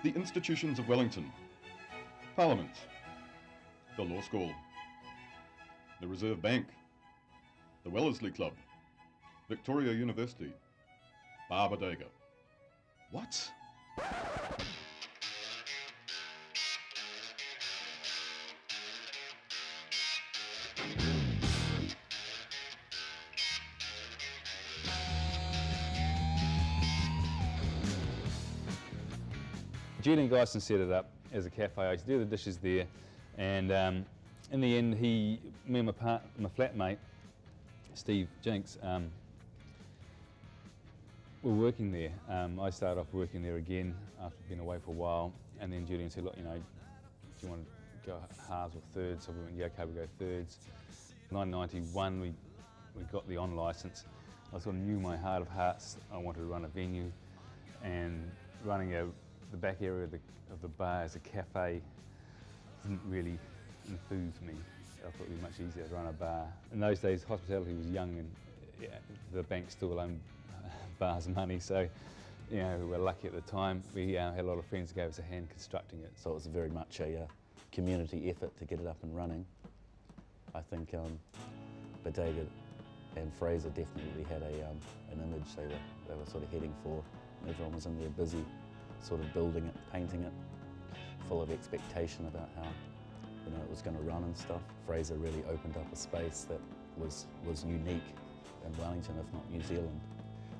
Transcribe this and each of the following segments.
the institutions of Wellington, Parliament, the Law School, the Reserve Bank, the Wellesley Club, Victoria University, Bodega. What? Julian Geisen set it up as a cafe. I used to do the dishes there, and in the end, me and my flatmate, Steve Jinks, were working there. I started off working there again after being away for a while, and then Julian said, look, you know, do you want to go halves or thirds? So we went, yeah, okay, we'll go thirds. 1991, we got the on licence. I sort of knew in my heart of hearts I wanted to run a venue, and running the back area of the bar as a cafe didn't really enthuse me. I thought it would be much easier to run a bar. In those days, hospitality was young, and yeah, the bank still owned bars money, so you know, we were lucky at the time. We had a lot of friends who gave us a hand constructing it. So it was very much a community effort to get it up and running. I think Bodega and Fraser definitely had an image they were sort of heading for. Everyone was in there busy, sort of building it, painting it, full of expectation about how it was going to run and stuff. Fraser really opened up a space that was unique in Wellington, if not New Zealand.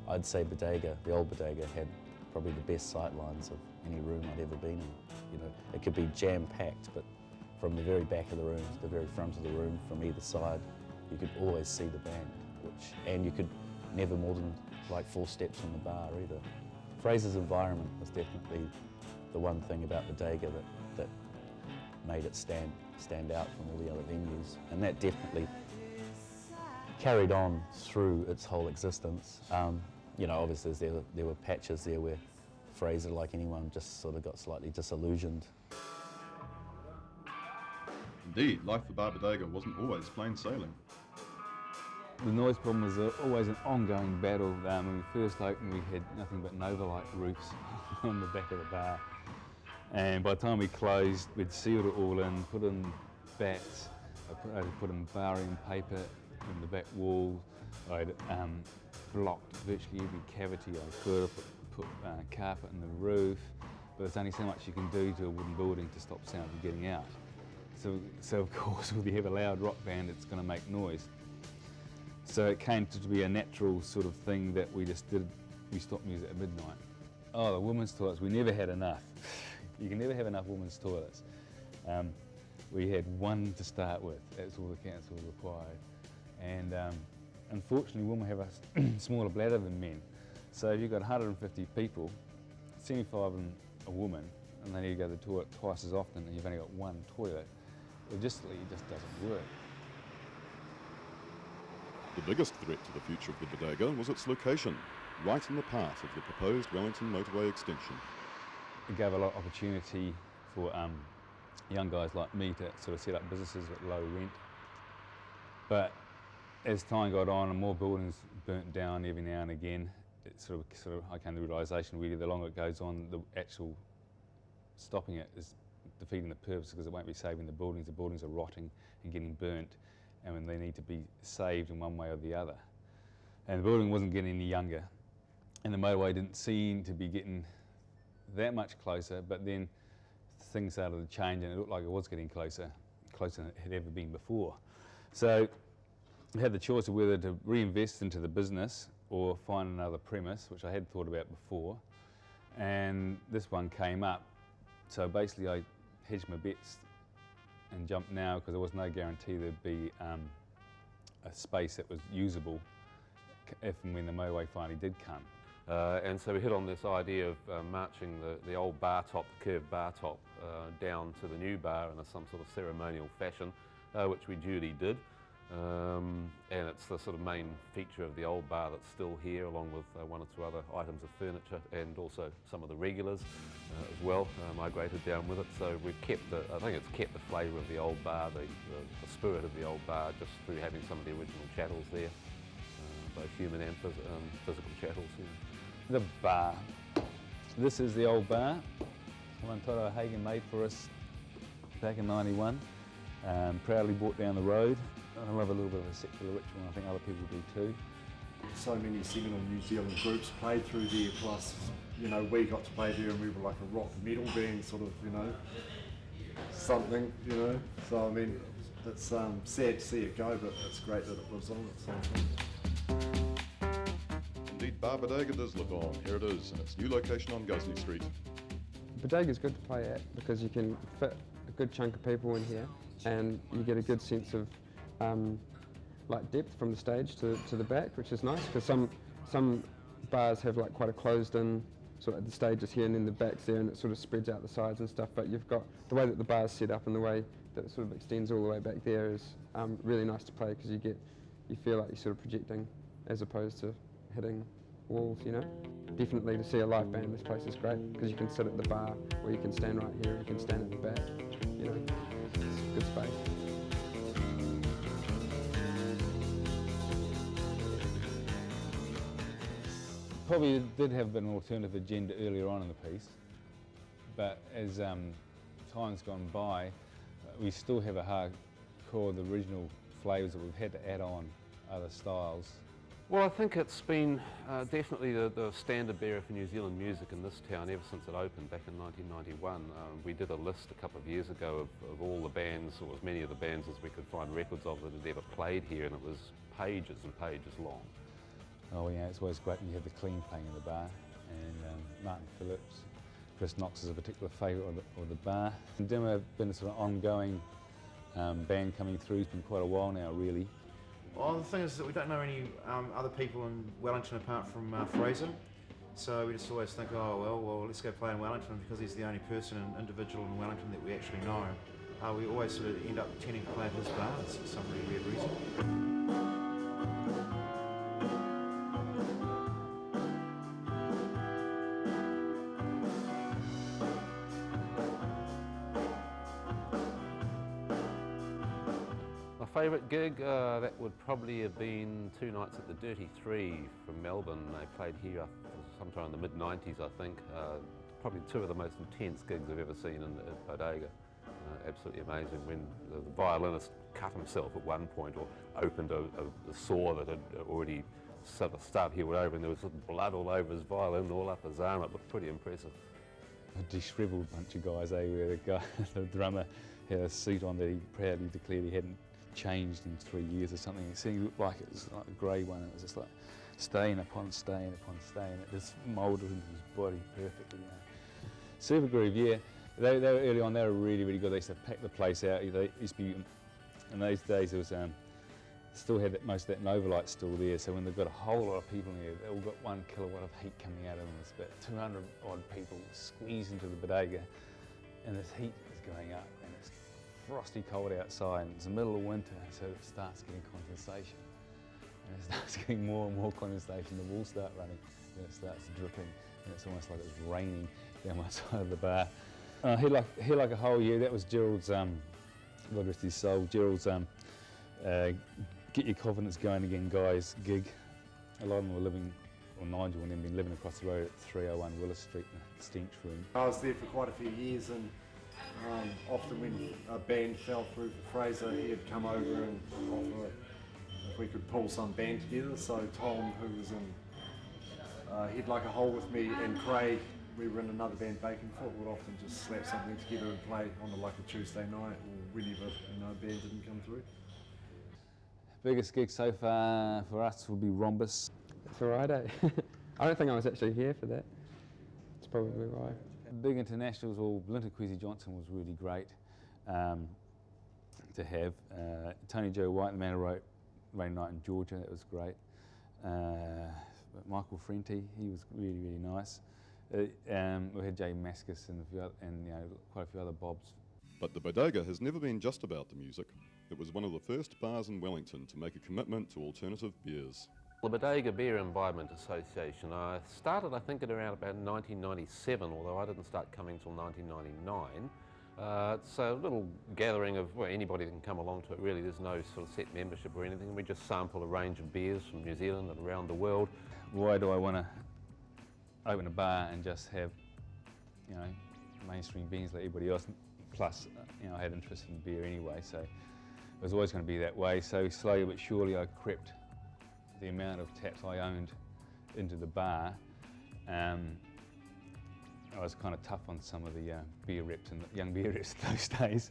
I'd say Bodega, the old Bodega, had probably the best sight lines of any room I'd ever been in. You know, it could be jam-packed, but from the very back of the room to the very front of the room, from either side, you could always see the band. And you could never more than like 4 steps from the bar either. Fraser's environment was definitely the one thing about Bodega that made it stand out from all the other venues, and that definitely carried on through its whole existence. You know, obviously there were patches there where Fraser, like anyone, just sort of got slightly disillusioned. Indeed, life for Bar Bodega wasn't always plain sailing. The noise problem was always an ongoing battle. When we first opened, we had nothing but Nova-Light roofs on the back of the bar. And by the time we closed, we'd sealed it all in, put in bats, I put in barium paper in the back wall. I'd blocked virtually every cavity I could. Put carpet in the roof, but there's only so much you can do to a wooden building to stop sound from getting out. So of course, when you have a loud rock band, it's going to make noise. So it came to be a natural sort of thing that we just did. We stopped music at midnight. Oh, the women's toilets, we never had enough. You can never have enough women's toilets. We had one to start with. That's all the council required. And unfortunately, women have a smaller bladder than men. So if you've got 150 people, 75 of them a woman, and they need to go to the toilet twice as often, and you've only got one toilet, it just doesn't work. The biggest threat to the future of the Bodega was its location, right in the path of the proposed Wellington motorway extension. It gave a lot of opportunity for young guys like me to sort of set up businesses at low rent. But as time got on and more buildings burnt down every now and again, it sort of I came to the realisation really the longer it goes on, the actual stopping it is defeating the purpose, because it won't be saving the buildings. The buildings are rotting and getting burnt, and they need to be saved in one way or the other. And the building wasn't getting any younger, and the motorway didn't seem to be getting that much closer, but then things started to change and it looked like it was getting closer than it had ever been before. So I had the choice of whether to reinvest into the business or find another premise, which I had thought about before, and this one came up. So basically I hedged my bets and jumped now, because there was no guarantee there'd be a space that was usable if and when the motorway finally did come. And so we hit on this idea of marching the old bar top, the curved bar top, down to the new bar in some sort of ceremonial fashion, which we duly did. And it's the sort of main feature of the old bar that's still here, along with 1 or 2 other items of furniture, and also some of the regulars as well, migrated down with it. So we've kept I think it's kept the flavour of the old bar, the spirit of the old bar, just through having some of the original chattels there, both human and physical chattels. Yeah. The bar. This is the old bar. one Toto Hagen made for us back in '91. Proudly brought down the road. I love a little bit of a secular ritual, and I think other people do too. So many seminal New Zealand groups played through there, plus, you know, we got to play there and we were like a rock metal band, sort of, you know, something, you know. So, I mean, it's sad to see it go, but it's great that it lives on at some point. Indeed, Bar Bodega does live on. Here it is, in its new location on Gusney Street. Bodega's good to play at because you can fit a good chunk of people in here and you get a good sense of like depth from the stage to the back, which is nice because some bars have like quite a closed in sort of the stage is here and then the back's there and it sort of spreads out the sides and stuff, but you've got the way that the bar's set up and the way that it sort of extends all the way back there is really nice to play because you feel like you're sort of projecting as opposed to hitting walls, you know. Definitely to see a live band, this place is great because you can sit at the bar or you can stand right here or you can stand at the back, you know, it's a good space. Probably did have an alternative agenda earlier on in the piece, but as time's gone by, we still have a hardcore, the original flavours that we've had to add on other styles. Well, I think it's been definitely the standard bearer for New Zealand music in this town ever since it opened back in 1991. We did a list a couple of years ago of all the bands, or as many of the bands as we could find records of that had ever played here, and it was pages and pages long. Oh yeah, it's always great when you have the Clean playing in the bar, and Martin Phillips, Chris Knox is a particular favourite of the bar. And Demo have been a sort of ongoing band coming through, it's been quite a while now really. Well, the thing is that we don't know any other people in Wellington apart from Fraser, so we just always think, oh well, let's go play in Wellington because he's the only person and individual in Wellington that we actually know. We always sort of end up tending to play at his bar for some really weird reason. Favourite gig, that would probably have been 2 nights at the Dirty Three from Melbourne. They played here sometime in the mid-90s, I think. Probably 2 of the most intense gigs I've ever seen in Bodega. Absolutely amazing when the violinist cut himself at one point or opened a sore that had already sort of started healed over, and there was blood all over his violin, all up his arm. It looked pretty impressive. A dishevelled bunch of guys, where the drummer had a suit on that he proudly declared he hadn't changed in 3 years or something. It seemed like it was like a grey one. It was just like stain upon stain upon stain. It just moulded into his body perfectly. You know. Silver Groove, yeah. They were early on. They were really, really good. They used to pack the place out. They used to be, in those days, it was still had most of that Nova light still there. So when they've got a whole lot of people in there, they all got 1 kilowatt of heat coming out of them. It's about 200 odd people squeezed into the Bodega, and this heat is going up. Frosty cold outside, and it's the middle of winter, so it starts getting condensation. And it starts getting more and more condensation, the walls start running, and it starts dripping, and it's almost like it's raining down my side of the bar. Here like a whole year, that was Gerald's, God rest his soul, Gerald's Get Your Confidence Going Again guys gig. A lot of them were living, or Nigel and them been living across the road at 301 Willis Street in the Stench Room. I was there for quite a few years, and often when a band fell through for Fraser, he'd come over and offer if we could pull some band together. So Tom, who was in He'd Like a Hole with me, and Craig, we were in another band, Bacon Foot, would often just slap something together and play on a Tuesday night or whenever a band didn't come through. Biggest gig so far for us would be Rhombus. It's alright, eh? I don't think I was actually here for that. It's probably right. Big internationals, well, Linton Kwesi Johnson was really great to have. Tony Joe White, the man who wrote Rainy Night in Georgia, that was great. Michael Frenti, he was really, really nice. We had Jay Maskus and you know, quite a few other bobs. But the Bodega has never been just about the music. It was one of the first bars in Wellington to make a commitment to alternative beers. The Bodega Beer Environment Association started, I think, at around about 1997, although I didn't start coming until 1999. It's a little gathering of, well, anybody that can come along to it, really. There's no sort of set membership or anything. We just sample a range of beers from New Zealand and around the world. Why do I want to open a bar and just have, you know, mainstream beans like everybody else. Plus, you know, I had interest in beer anyway, so it was always going to be that way. So slowly but surely I crept the amount of taps I owned into the bar. I was kind of tough on some of the beer reps and young beer reps those days,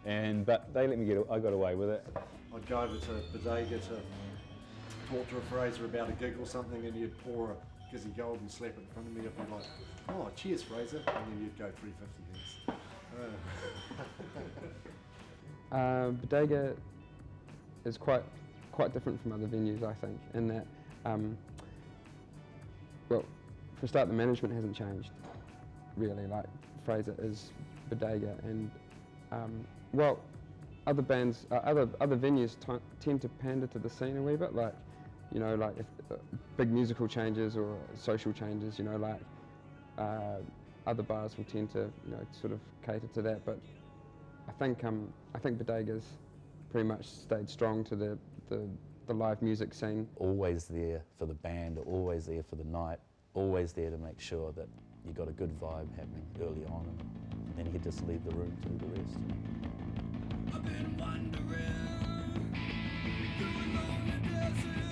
but they let me I got away with it. I'd go over to Bodega to talk to a Fraser about a gig or something, and you'd pour a Gizzy Gold and slap it in front of me. I'd be like, oh, cheers, Fraser, and then you'd go 350 things. Bodega is quite different from other venues, I think, in that, well, for a start, the management hasn't changed, really. Like, Fraser is Bodega, and well, other bands, other venues tend to pander to the scene a wee bit, like, you know, like if big musical changes or social changes, you know, like other bars will tend to, you know, sort of cater to that. But I think Bodega's pretty much stayed strong to the live music scene. Always there for the band, always there for the night, always there to make sure that you got a good vibe happening early on, and then you just leave the room to do the rest. I've been wondering, through a lonely desert.